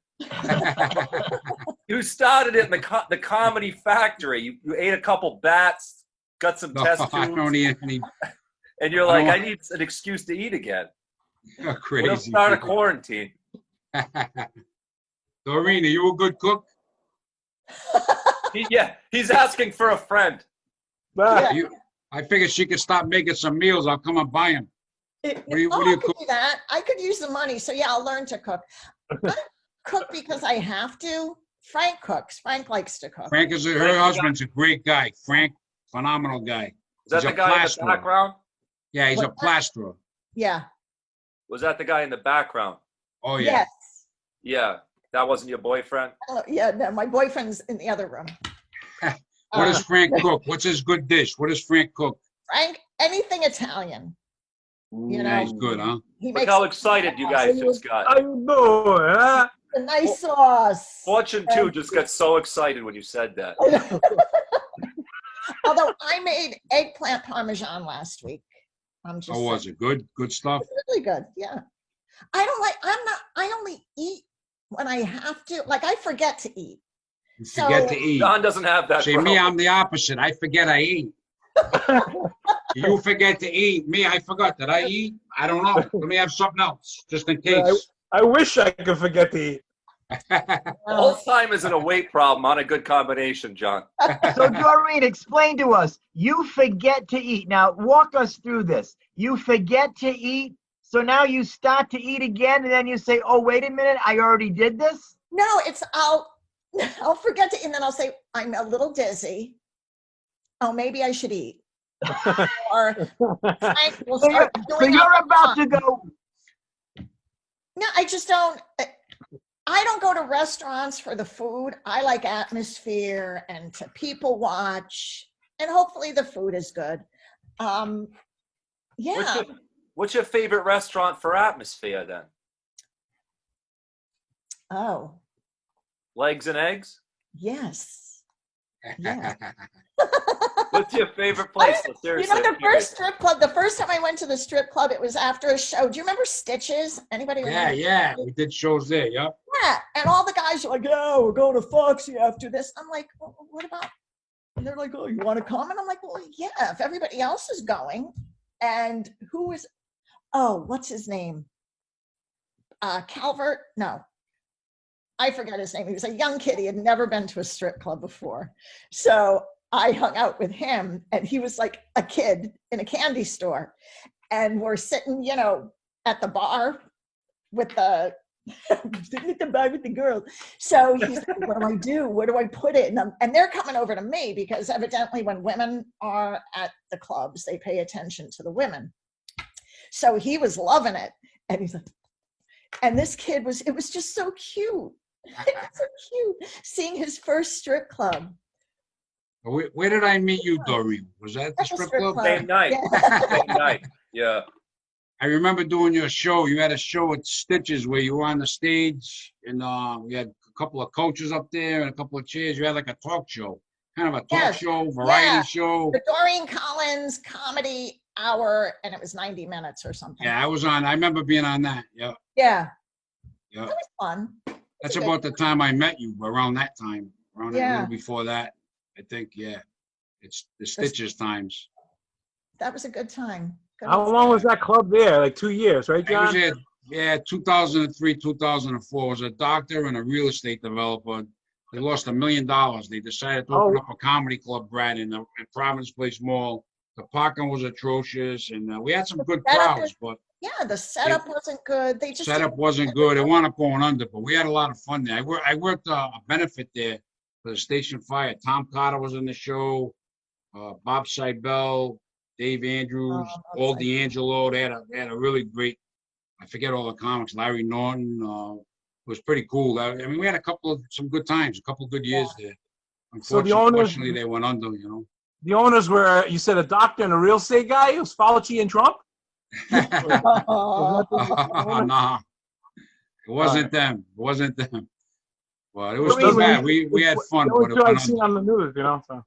You started it in the Comedy Factory. You ate a couple bats, got some test tubes. I don't eat any. And you're like, I need an excuse to eat again. You're crazy. We'll start a quarantine. Doreen, are you a good cook? He's asking for a friend. I figured she could stop making some meals. I'll come and buy them. What do you cook? Do that. I could use the money, so yeah, I'll learn to cook. I cook because I have to. Frank cooks. Frank likes to cook. Frank her husband's a great guy. Frank, phenomenal guy. Is that the guy in the background? Yeah, he's a plasterer. Yeah. Was that the guy in the background? Oh yeah. Yes. Yeah. That wasn't your boyfriend? Yeah, no, my boyfriend's in the other room. What does Frank cook? What's his good dish? What does Frank cook? Frank, anything Italian. You know, yeah, he's good, huh? Look how excited you guys just got. How you doing, huh? A nice sauce. Fortune 2 just got so excited when you said that. Although I made eggplant parmesan last week. Was it good? Good stuff? Really good, yeah. I only eat when I have to. Like, I forget to eat. You forget to eat. John doesn't have that. See, me, I'm the opposite. I forget I eat. You forget to eat. Me, I forgot. Did I eat? I don't know. Let me have something else, just in case. I wish I could forget to eat. Alzheimer's and a weight problem on a good combination, John. So, Doreen, explain to us. You forget to eat. Now, walk us through this. You forget to eat, so now you start to eat again, and then you say, oh, wait a minute, I already did this? No, I'll forget to eat, and then I'll say, I'm a little dizzy. Oh, maybe I should eat. Or Frank will start so you're about to go. No, I just don't. I don't go to restaurants for the food. I like atmosphere and to people watch, and hopefully the food is good. Yeah. What's your favorite restaurant for atmosphere then? Oh. Legs and Eggs? Yes. Yes. What's your favorite place? You know, the first strip club, the first time I went to the strip club, it was after a show. Do you remember Stitches? Anybody remember? Yeah. We did shows there, yeah. Yeah. And all the guys were like, yeah, we're going to Foxy after this. I'm like, well, what about? And they're like, oh, you want to come? And I'm like, well, yeah, if everybody else is going. And what's his name? Calvert? No. I forgot his name. He was a young kid. He had never been to a strip club before. So I hung out with him, and he was like a kid in a candy store. And we're sitting, at the bar with the I'm sitting at the bar with the girl. So he's like, what do I do? Where do I put it? And they're coming over to me because evidently when women are at the clubs, they pay attention to the women. So he was loving it. And he's like, and this kid it was just so cute. It was so cute seeing his first strip club. Where did I meet you, Doreen? Was that the strip club? Same night. Yeah. Same night. Yeah. I remember doing your show. You had a show at Stitches where you were on the stage, and we had a couple of coaches up there and a couple of chairs. You had like a talk show, kind of a talk show, variety show. The Doreen Collins comedy hour, and it was 90 minutes or something. Yeah, I was on. I remember being on that. Yeah. Yeah. Yeah. That was fun. That's about the time I met you. Around that time, around a little before that, I think. Yeah, it's the Stitches times. That was a good time. How long was that club there? Like 2 years, right, John? I was there, yeah, 2003, 2004. I was a doctor and a real estate developer. They lost $1 million. They decided to open up a comedy club, Brad, in Providence Place Mall. The parking was atrocious, and we had some good crowds, but yeah, the setup wasn't good. They just setup wasn't good. It wound up going under, but we had a lot of fun there. I worked a benefit there for the station fire. Tom Carter was in the show. Bob Seibel, Dave Andrews, Paul D'Angelo. They had a really great. I forget all the comics. Larry Norton. It was pretty cool. I mean, we had some good times, a couple of good years there. Unfortunately, they went under. You know. The owners were, you said, a doctor and a real estate guy. It was Fauci and Trump. Nah, it wasn't them. It wasn't them. But it was too bad. We had fun. But it I've seen on the news, you know. So.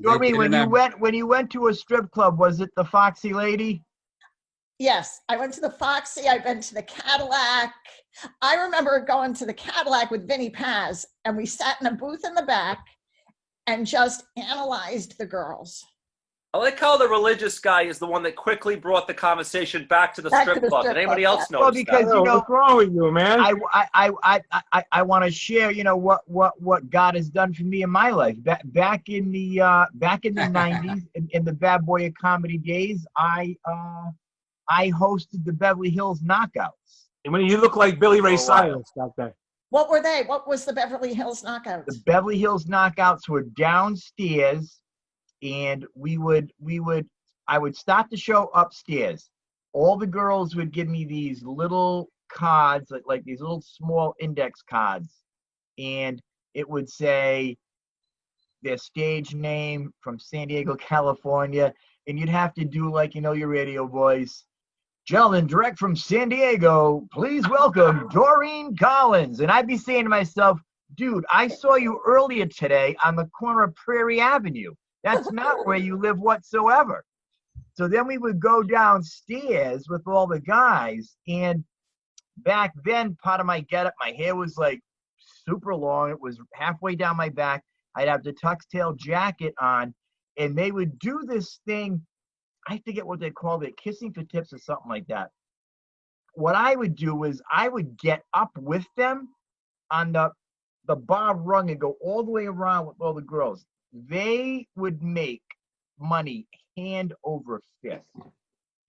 Doreen, when you went to a strip club, was it the Foxy Lady? Yes, I went to the Foxy. I've been to the Cadillac. I remember going to the Cadillac with Vinnie Paz, and we sat in a booth in the back and just analyzed the girls. I like how the religious guy is the one that quickly brought the conversation back to the strip club. Did anybody else know? Well, because you know, what's wrong with you, man? I want to share, you know, what God has done for me in my life. Back in the 90s, in the Bad Boy of Comedy days, I hosted the Beverly Hills Knockouts. And when you look like Billy Ray Cyrus back then. What were they? What was the Beverly Hills Knockouts? The Beverly Hills Knockouts were downstairs, and I would start the show upstairs. All the girls would give me these little cards, like these little small index cards, and it would say their stage name from San Diego, California, and you'd have to do like, you know, your radio voice. Gentlemen, direct from San Diego, please welcome Doreen Collins. And I'd be saying to myself, dude, I saw you earlier today on the corner of Prairie Avenue. That's not where you live whatsoever. So then we would go downstairs with all the guys. And back then, part of my getup, my hair was like super long. It was halfway down my back. I'd have the tux-tail jacket on. And they would do this thing. I forget what they called it, kissing for tips or something like that. What I would do was I would get up with them on the bar rung and go all the way around with all the girls. They would make money hand over fist.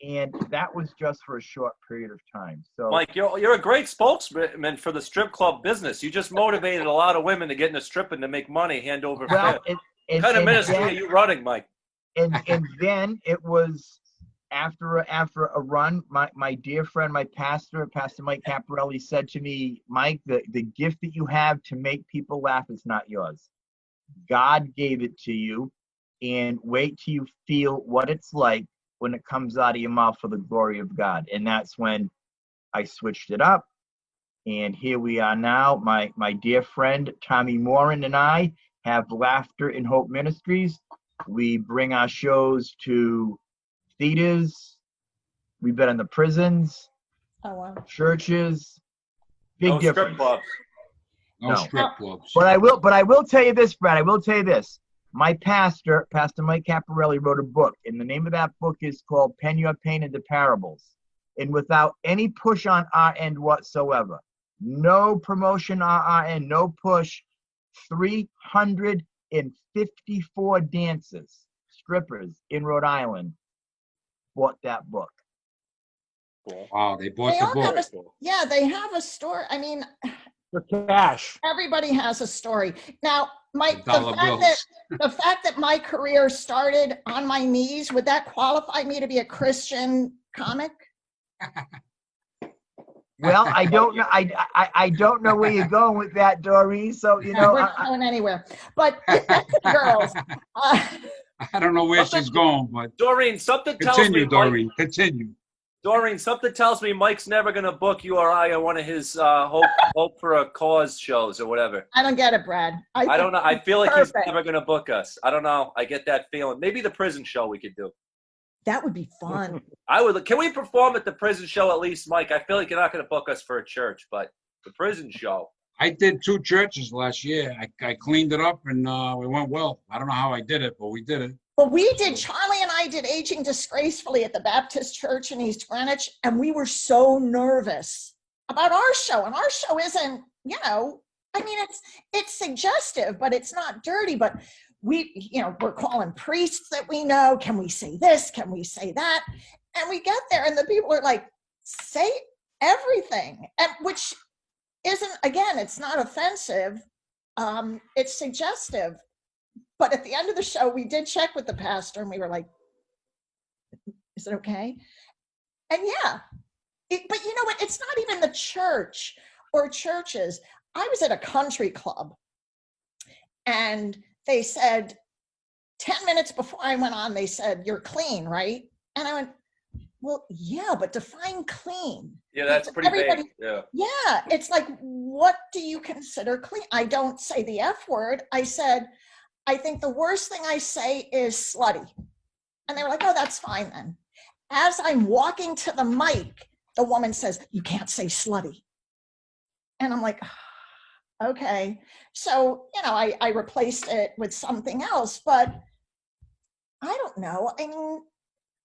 And that was just for a short period of time. So, Mike, you're a great spokesman for the strip club business. You just motivated a lot of women to get into stripping to make money hand over fist. What kind of ministry are you running, Mike? And then it was after a run, my dear friend, my pastor, Pastor Mike Caparelli, said to me, Mike, the gift that you have to make people laugh is not yours. God gave it to you, and wait till you feel what it's like when it comes out of your mouth for the glory of God. And that's when I switched it up. And here we are now. My dear friend Tommy Morin and I have Laughter and Hope Ministries. We bring our shows to theaters. We've been in the prisons, churches. Big difference. Strip clubs. No strip clubs. But I will tell you this, Brad. I will tell you this. My pastor, Pastor Mike Caparelli, wrote a book, and the name of that book is called Pen Your Pain into Parables. And without any push on our end whatsoever, no promotion on our end, no push, 354 dancers, strippers in Rhode Island bought that book. Cool. Wow, they bought the book. Yeah, they have a story. I mean, For cash. everybody has a story. Now, $1 the fact that my career started on my knees, would that qualify me to be a Christian comic? Well, I don't know. I don't know where you're going with that, Doreen. So you know, we're not going anywhere. But girls, I don't know where she's going, but Doreen, something tells me, Doreen. Continue. Doreen, something tells me Mike's never gonna book you or I on one of his hope for a cause shows or whatever. I don't get it, Brad. I don't know. I feel like he's Perfect. never gonna book us. I don't know. I get that feeling. Maybe the prison show we could do. That would be fun. I would. Can we perform at the prison show at least, Mike? I feel like you're not gonna book us for a church, but the prison show. I did 2 churches last year. I cleaned it up and it went well. I don't know how I did it, but we did it. Well, we did. Charlie and I did Aging Disgracefully at the Baptist Church in East Greenwich, and we were so nervous about our show. And our show isn't, you know, I mean, it's suggestive, but it's not dirty. But we, you know, we're calling priests that we know. Can we say this? Can we say that? And we get there, and the people are like, say everything, and which isn't, again, it's not offensive. It's suggestive. But at the end of the show, we did check with the pastor, and we were like, is it okay? And yeah, but you know what? It's not even the church or churches. I was at a country club, and they said, 10 minutes before I went on, they said, you're clean, right? And I went, well, yeah, but define clean. Yeah, that's pretty vague. Yeah. Yeah, it's like, what do you consider clean? I don't say the F word. I said, I think the worst thing I say is slutty. And they were like, oh, that's fine then. As I'm walking to the mic, the woman says, you can't say slutty. And I'm like, okay. So, you know, I replaced it with something else, but I don't know. I mean,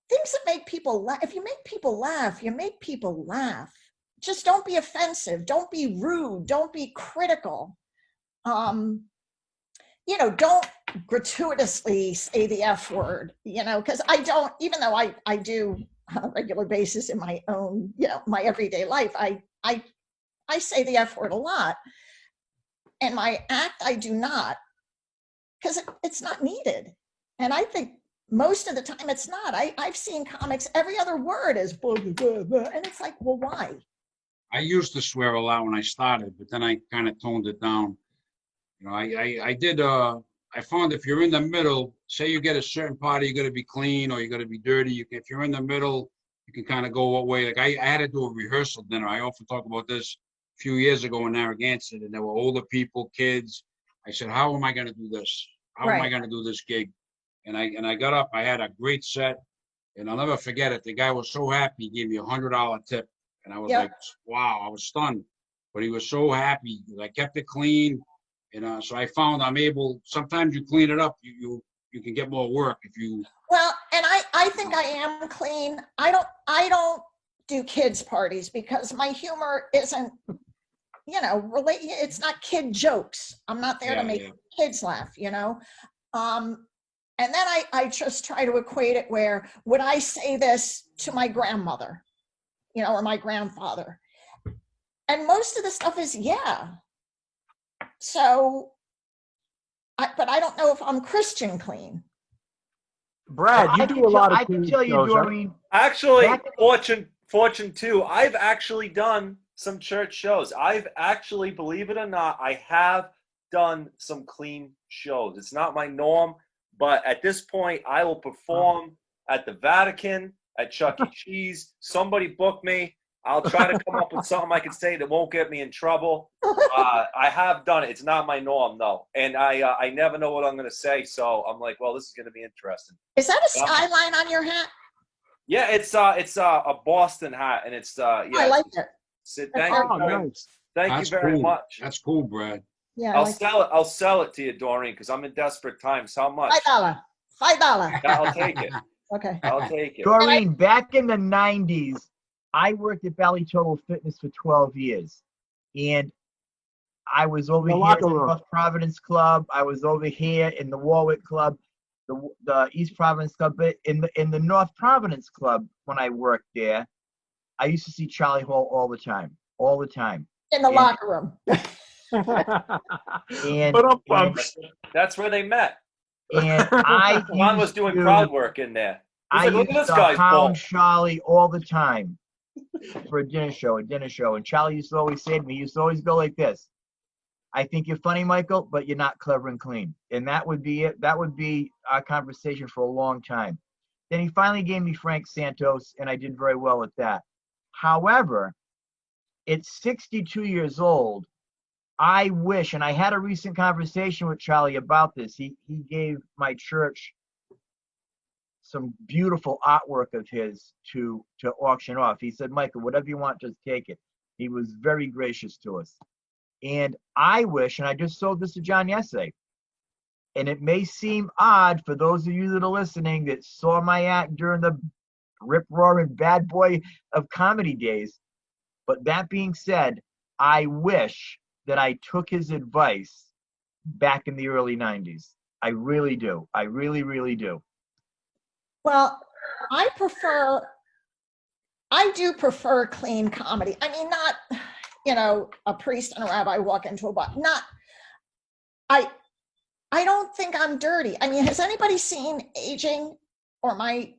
things that make people laugh. If you make people laugh, you make people laugh. Just don't be offensive. Don't be rude. Don't be critical. You know, don't gratuitously say the F word, you know, because I don't, even though I do on a regular basis in my own, you know, my everyday life, I say the F word a lot. In my act, I do not, because it's not needed. And I think most of the time it's not. I've seen comics, every other word is blah, blah, blah, and it's like, well, why? I used to swear a lot when I started, but then I kind of toned it down. You know, I found if you're in the middle, say you get a certain party, you're going to be clean or you're going to be dirty. If you're in the middle, you can kind of go what way. Like I had to do a rehearsal dinner. I often talk about this a few years ago in Narragansett, and there were older people, kids. I said, how am I going to do this? How am I going to do this gig? And I got up, I had a great set, and I'll never forget it. The guy was so happy, he gave me $100 tip. And I was like, wow, I was stunned. But he was so happy. I kept it clean. And so I found I'm able, sometimes you clean it up, you can get more work if you. Well, and I think I am clean. I don't do kids parties because my humor isn't, you know, it's not kid jokes. I'm not there to make kids laugh, you know? And then I just try to equate it where, would I say this to my grandmother, you know, or my grandfather? And most of the stuff is, yeah. So, but I don't know if I'm Christian clean. Brad, you do a lot of I can tell you, Doreen. Actually, Fortune too. I've actually done some church shows. I've actually, believe it or not, I have done some clean shows. It's not my norm, but at this point, I will perform at the Vatican, at Chuck E. Cheese. Somebody book me. I'll try to come up with something I can say that won't get me in trouble. I have done it. It's not my norm, though. And I never know what I'm going to say, so I'm like, well, this is going to be interesting. Is that a skyline on your hat? Yeah, it's a Boston hat, and it's yeah. I like it. Thank you very much. That's cool, Brad. Yeah, I'll sell it to you, Doreen, because I'm in desperate times. How much? $5. Yeah, I'll take it. Okay. I'll take it. Doreen, back in the 90s, I worked at Valley Total Fitness for 12 years. And I was over here in the North Providence Club. I was over here in the Warwick Club, the East Providence Club. But in the North Providence Club, when I worked there, I used to see Charlie Hall all the time. In the locker room. And that's where they met. And I Ron was doing crowd work in there. He's like, look at used this to guy's hound ball. Charlie all the time for a dinner show. And Charlie used to always say to me, he used to always go like this: I think you're funny, Michael, but you're not clever and clean. And that would be it. That would be our conversation for a long time. Then he finally gave me Frank Santos, and I did very well at that. However, at 62 years old, I wish, and I had a recent conversation with Charlie about this. He gave my church some beautiful artwork of his to auction off. He said, Michael, whatever you want, just take it. He was very gracious to us. And I wish, and I just sold this to John yesterday, and it may seem odd for those of you that are listening that saw my act during the rip-roaring bad boy of comedy days, but that being said, I wish that I took his advice back in the early 90s. I really do. I really, really do. Well, I do prefer clean comedy. I mean, not, a priest and a rabbi walk into a bar. I don't think I'm dirty. I mean, has anybody seen Aging or my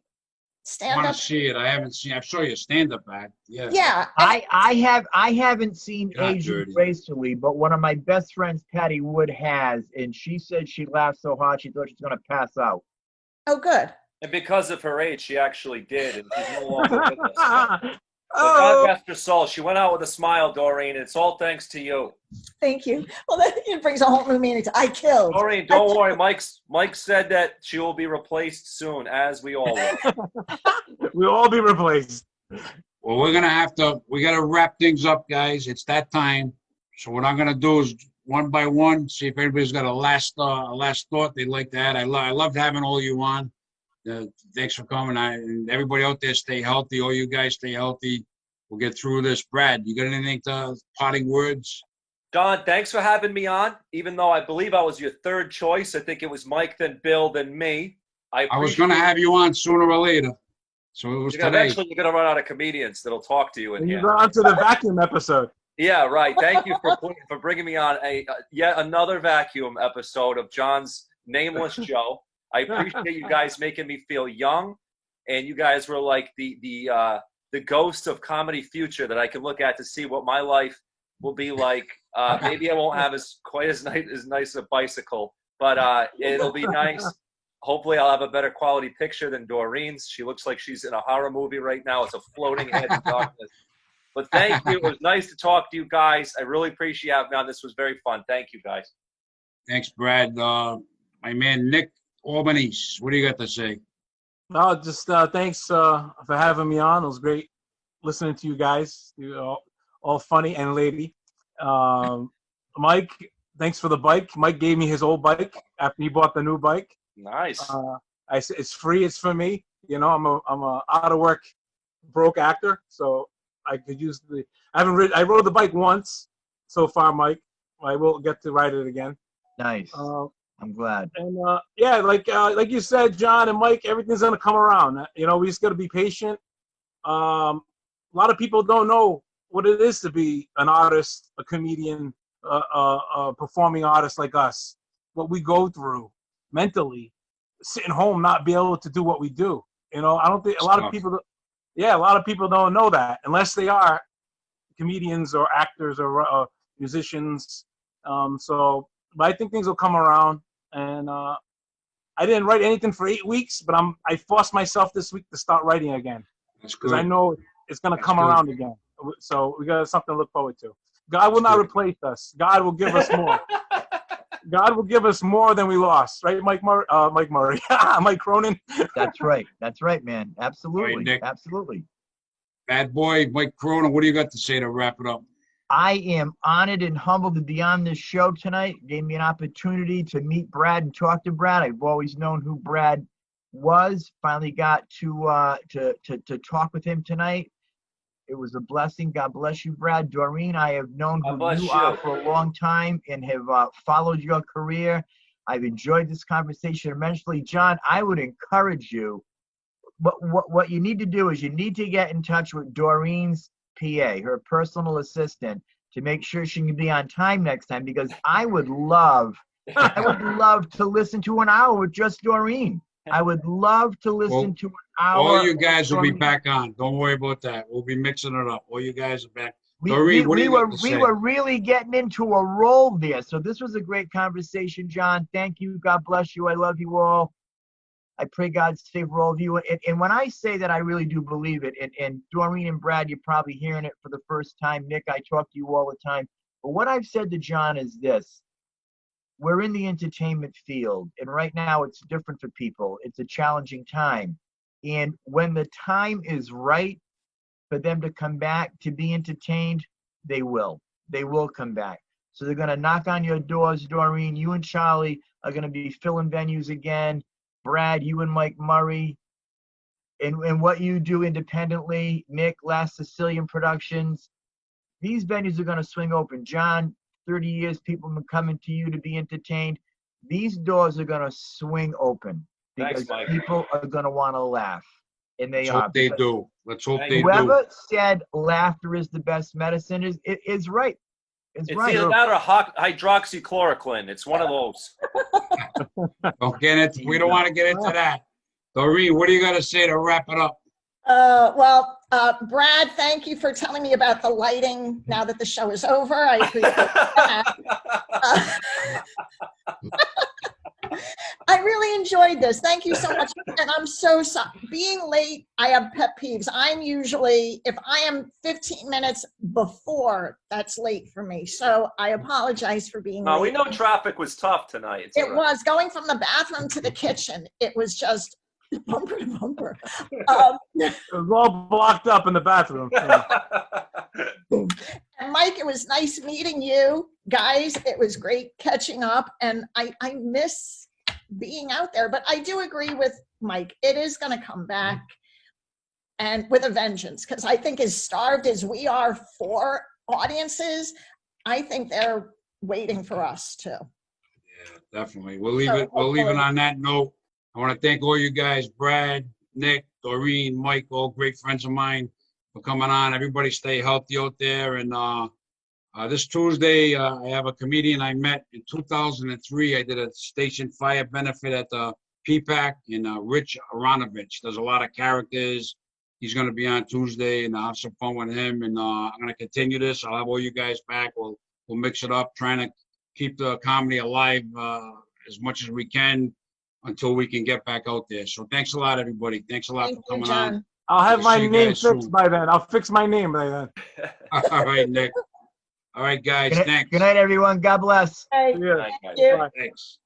stand-up? I want to see it. I haven't seen. I saw your stand-up act. Yeah. Yeah. I haven't seen Not Aging dirty. gracefully, but one of my best friends, Patty Wood, has, and she said she laughed so hard she thought she was going to pass out. Oh, good. And because of her age, she actually did, and she's no longer with us. But God rest her soul. She went out with a smile, Doreen. It's all thanks to you. Thank you. Well, that it brings a whole new meaning to I killed. Doreen, don't worry. Mike said that she will be replaced soon, as we all will. We'll all be replaced. Well, we got to wrap things up, guys. It's that time. So what I'm going to do is one by one, see if everybody's got a last thought they'd like to add. I loved having all you on. Thanks for coming. And everybody out there, stay healthy. All you guys, stay healthy. We'll get through this. Brad, you got anything parting words? John, thanks for having me on. Even though I believe I was your third choice, I think it was Mike, then Bill, then me. I was going to have you on sooner or later. So it was today. Eventually, you're going to run out of comedians that'll talk to you in And here. you go on to the vacuum episode. Yeah, right. Thank you for bringing me on yet another vacuum episode of John's nameless show. I appreciate you guys making me feel young, and you guys were like the ghost of comedy future that I can look at to see what my life will be like. Maybe I won't have quite as nice a bicycle, but it'll be nice. Hopefully, I'll have a better quality picture than Doreen's. She looks like she's in a horror movie right now. It's a floating head in darkness. But thank you. It was nice to talk to you guys. I really appreciate having me on. This was very fun. Thank you, guys. Thanks, Brad. My man, Nick Albanese, what do you got to say? No, just thanks for having me on. It was great listening to you guys. You're all funny and lady. Mike, thanks for the bike. Mike gave me his old bike after he bought the new bike. Nice. It's free. It's for me. I'm a out of work broke actor, so I could use I rode the bike once so far, Mike. I will get to ride it again. Nice. I'm glad. And yeah, like you said, John and Mike, everything's gonna come around. We just gotta be patient. A lot of people don't know what it is to be an artist, a comedian, a performing artist like us. What we go through mentally, sitting home, not be able to do what we do. I don't think a lot of people don't know that unless they are comedians or actors or musicians. But I think things will come around. And I didn't write anything for 8 weeks, but I forced myself this week to start writing again because I know it's going to come around again. So we got something to look forward to. God will not replace us. God will give us more. God will give us more than we lost, right, Mike Murray? Mike Cronin. That's right. That's right, man. Absolutely. Right, Nick. Absolutely. Bad boy, Mike Cronin, what do you got to say to wrap it up? I am honored and humbled to be on this show tonight. It gave me an opportunity to meet Brad and talk to Brad. I've always known who Brad was. Finally got to talk with him tonight. It was a blessing. God bless you, Brad. Doreen, I have known who you are for a long time and have followed your career. I've enjoyed this conversation immensely. John, I would encourage you, what you need to do is you need to get in touch with Doreen's PA, her personal assistant, to make sure she can be on time next time, because I would love to listen to an hour with just Doreen. I would love to listen to an hour. All you guys will be back on. Don't worry about that. We'll be mixing it up. All you guys are back. Doreen, what do you got to say? We were really getting into a role there. So this was a great conversation, John. Thank you. God bless you. I love you all. I pray God's favor all of you. And when I say that, I really do believe it. And Doreen and Brad, you're probably hearing it for the first time. Nick, I talk to you all the time. But what I've said to John is this. We're in the entertainment field, and right now it's different for people. It's a challenging time. And when the time is right for them to come back to be entertained, they will. They will come back. So they're going to knock on your doors, Doreen. You and Charlie are going to be filling venues again. Brad, you and Mike Murray. And what you do independently, Nick, Last Sicilian Productions. These venues are going to swing open. John, 30 years, people have been coming to you to be entertained. These doors are going to swing open because people are going to want to laugh. And they Let's hope they do. Let's hope they do. Whoever said laughter is the best medicine is right. It's right. Either that or hydroxychloroquine. It's one of those. Don't get into. We don't want to get into that. Doreen, what do you got to say to wrap it up? Brad, thank you for telling me about the lighting now that the show is over. I appreciate that. I really enjoyed this. Thank you so much. And I'm so sorry. Being late, I have pet peeves. I'm usually, if I am 15 minutes before, that's late for me. So I apologize for being late. We know traffic was tough tonight. It was. Going from the bathroom to the kitchen, it was just bumper to bumper. It was all blocked up in the bathroom. Yeah. And Mike, it was nice meeting you. Guys, it was great catching up. And I miss being out there. But I do agree with Mike. It is going to come back, and with a vengeance. Because I think as starved as we are for audiences, I think they're waiting for us too. Yeah, definitely. We'll leave it on that note. I want to thank all you guys, Brad, Nick, Doreen, Mike, all great friends of mine for coming on. Everybody stay healthy out there. And this Tuesday, I have a comedian I met in 2003. I did a station fire benefit at the PPAC, and Rich Aronovich does a lot of characters. He's going to be on Tuesday, and I'll have some fun with him. And I'm going to continue this. I'll have all you guys back. We'll mix it up, trying to keep the comedy alive as much as we can until we can get back out there. So thanks a lot, everybody. Thanks a lot for coming on. I'll have my name fixed by then. I'll fix my name by then. All right, Nick. All right, guys. Thanks. Good night, everyone. God bless. Hey, Yeah. thank you. Thanks.